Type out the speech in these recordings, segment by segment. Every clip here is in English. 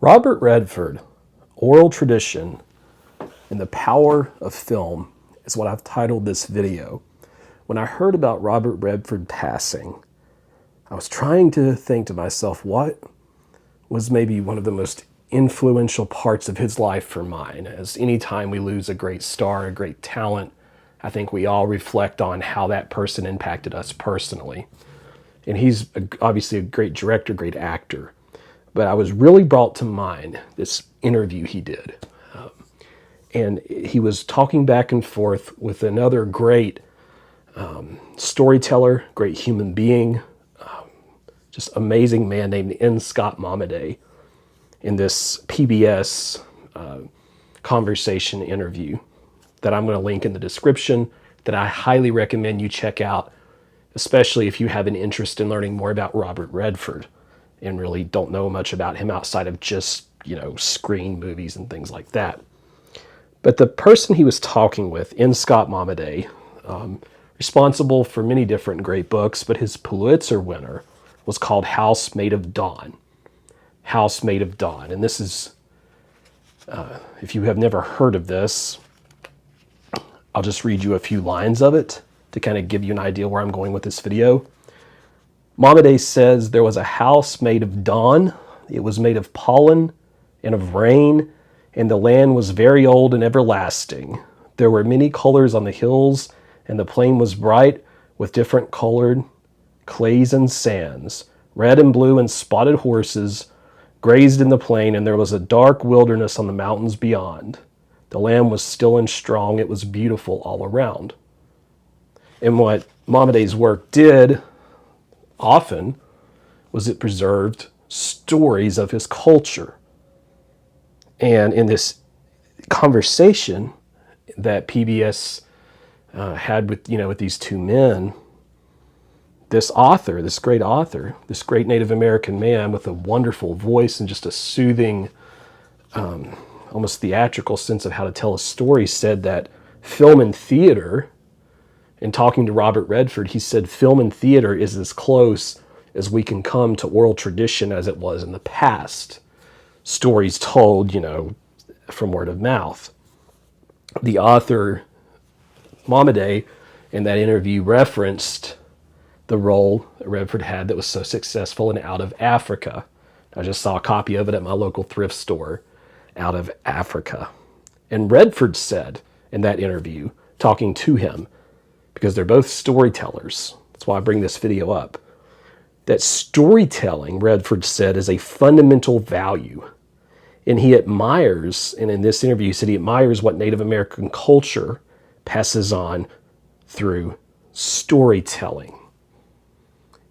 Robert Redford, Oral Tradition and the Power of Film is what I've titled this video. When I heard about Robert Redford passing, I was trying to think to myself, what was maybe one of the most influential parts of his life for mine? As anytime we lose a great star, a great talent, I think we all reflect on how that person impacted us personally. And he's obviously a great director, great actor. But I was really brought to mind this interview he did. And he was talking back and forth with another great storyteller, great human being, just amazing man named N. Scott Momaday in this PBS conversation interview that I'm going to link in the description, that I highly recommend you check out, especially if you have an interest in learning more about Robert Redford and really don't know much about him outside of just, screen movies and things like that. But the person he was talking with, N. Scott Momaday, responsible for many different great books, but his Pulitzer winner was called House Made of Dawn. House Made of Dawn. And this is, if you have never heard of this, I'll just read you a few lines of it to kind of give you an idea where I'm going with this video. Momaday says, there was a house made of dawn. It was made of pollen and of rain, and the land was very old and everlasting. There were many colors on the hills, and the plain was bright with different colored clays and sands. Red and blue and spotted horses grazed in the plain, and there was a dark wilderness on the mountains beyond. The land was still and strong. It was beautiful all around. And what Momaday's work did often was it preserved stories of his culture. And in this conversation that PBS had with these two men, this author, this great Native American man with a wonderful voice and just a soothing, almost theatrical sense of how to tell a story, said that film and theater, in talking to Robert Redford, he said film and theater is as close as we can come to oral tradition as it was in the past. Stories told, from word of mouth. The author, Momaday, in that interview referenced the role that Redford had that was so successful in Out of Africa. I just saw a copy of it at my local thrift store, Out of Africa. And Redford said in that interview, talking to him, because they're both storytellers, that's why I bring this video up, that storytelling, Redford said, is a fundamental value. And he admires, and in this interview he said he admires what Native American culture passes on through storytelling.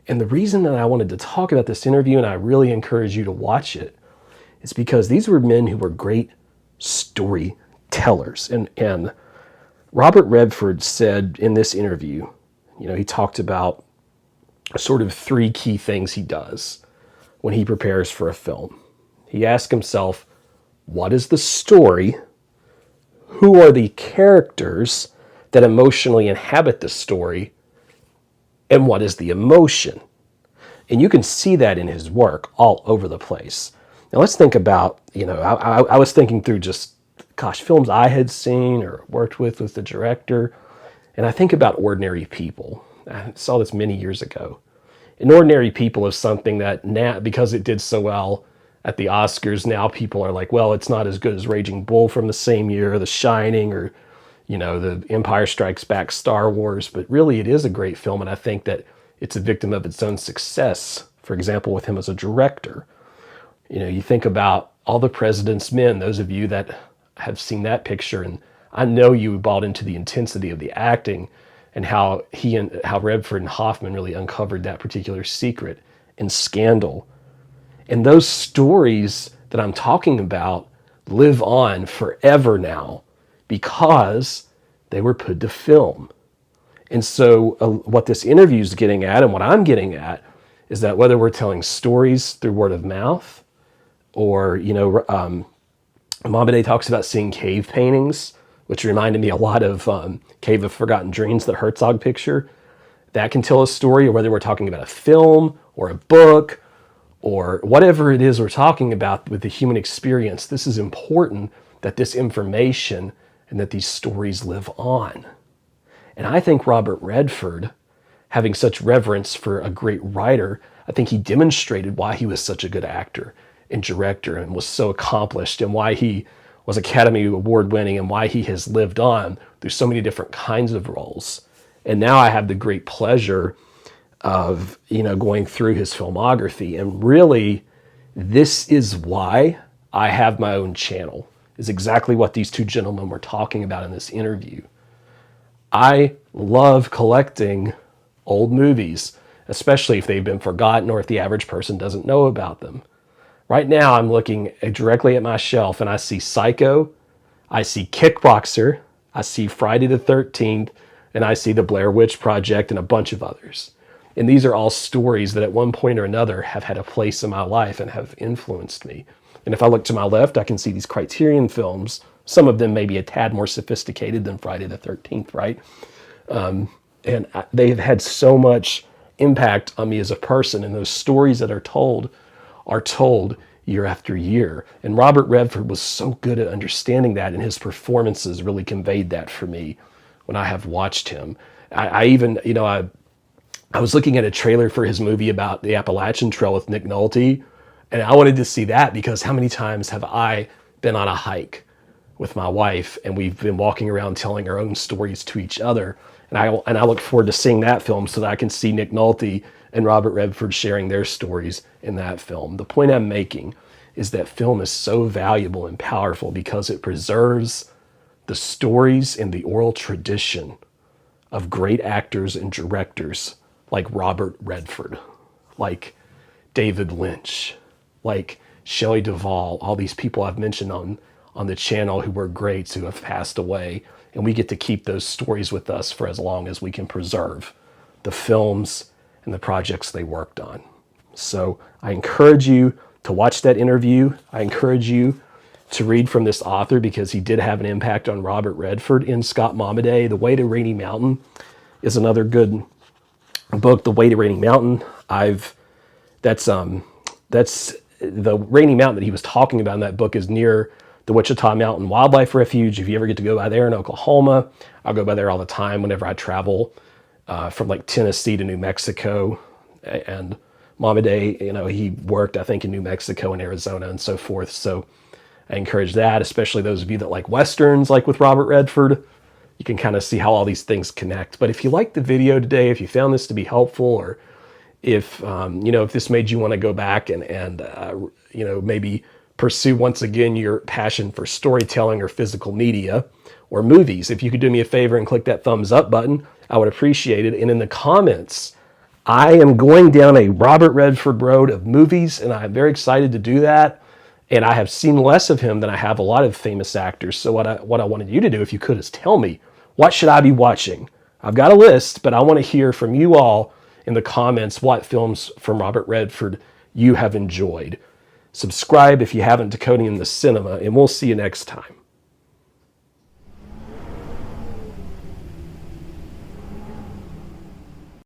And the reason that I wanted to talk about this interview, and I really encourage you to watch it, is because these were men who were great storytellers. And Robert Redford said in this interview, he talked about sort of three key things he does when he prepares for a film. He asks himself, what is the story? Who are the characters that emotionally inhabit the story? And what is the emotion? And you can see that in his work all over the place. Now let's think about, I was thinking through just, films I had seen or worked with the director. And I think about Ordinary People. I saw this many years ago. And Ordinary People is something that now, because it did so well at the Oscars, now people are like, well, it's not as good as Raging Bull from the same year, The Shining, or, The Empire Strikes Back, Star Wars. But really, it is a great film, and I think that it's a victim of its own success, for example, with him as a director. You think about All the President's Men, those of you that have seen that picture, and I know you bought into the intensity of the acting and how Redford and Hoffman really uncovered that particular secret in Scandal. And those stories that I'm talking about live on forever now because they were put to film. And so what this interview is getting at, and what I'm getting at, is that whether we're telling stories through word of mouth, or, Momaday talks about seeing cave paintings, which reminded me a lot of Cave of Forgotten Dreams, the Herzog picture. That can tell a story, or whether we're talking about a film or a book or whatever it is we're talking about with the human experience. This is important that this information and that these stories live on. And I think Robert Redford, having such reverence for a great writer, I think he demonstrated why he was such a good actor and director and was so accomplished, and why he was Academy Award winning, and why he has lived on through so many different kinds of roles. And now I have the great pleasure of, going through his filmography. And really, this is why I have my own channel, is exactly what these two gentlemen were talking about in this interview. I love collecting old movies, especially if they've been forgotten or if the average person doesn't know about them. Right now, I'm looking directly at my shelf and I see Psycho, I see Kickboxer, I see Friday the 13th, and I see the Blair Witch Project and a bunch of others. And these are all stories that at one point or another have had a place in my life and have influenced me. And if I look to my left, I can see these Criterion films. Some of them may be a tad more sophisticated than Friday the 13th, right? And they have had so much impact on me as a person. And those stories that are told year after year. And Robert Redford was so good at understanding that, and his performances really conveyed that for me when I have watched him. I was looking at a trailer for his movie about the Appalachian Trail with Nick Nolte, and I wanted to see that because how many times have I been on a hike with my wife and we've been walking around telling our own stories to each other, and I look forward to seeing that film so that I can see Nick Nolte and Robert Redford sharing their stories in that film. The point I'm making is that film is so valuable and powerful because it preserves the stories and the oral tradition of great actors and directors like Robert Redford, like David Lynch, like Shelley Duvall, all these people I've mentioned on the channel who were greats who have passed away. And we get to keep those stories with us for as long as we can preserve the films and the projects they worked on. So I encourage you to watch that interview. I encourage you to read from this author because he did have an impact on Robert Redford. In Scott Momaday, The Way to Rainy Mountain is another good book. The Way to Rainy Mountain. That's the Rainy Mountain that he was talking about in that book is near the Wichita Mountain Wildlife Refuge. If you ever get to go by there in Oklahoma, I'll go by there all the time whenever I travel from like Tennessee to New Mexico. And Momaday, he worked, I think, in New Mexico and Arizona and so forth. So I encourage that, especially those of you that like Westerns, like with Robert Redford. You can kind of see how all these things connect. But if you liked the video today, if you found this to be helpful, or if this made you want to go back and maybe pursue once again your passion for storytelling or physical media or movies, if you could do me a favor and click that thumbs up button, I would appreciate it. And in the comments, I am going down a Robert Redford road of movies, and I'm very excited to do that. And I have seen less of him than I have a lot of famous actors. So what I wanted you to do, if you could, is tell me, what should I be watching? I've got a list, but I want to hear from you all in the comments what films from Robert Redford you have enjoyed. Subscribe if you haven't to Coding in the Cinema, and we'll see you next time.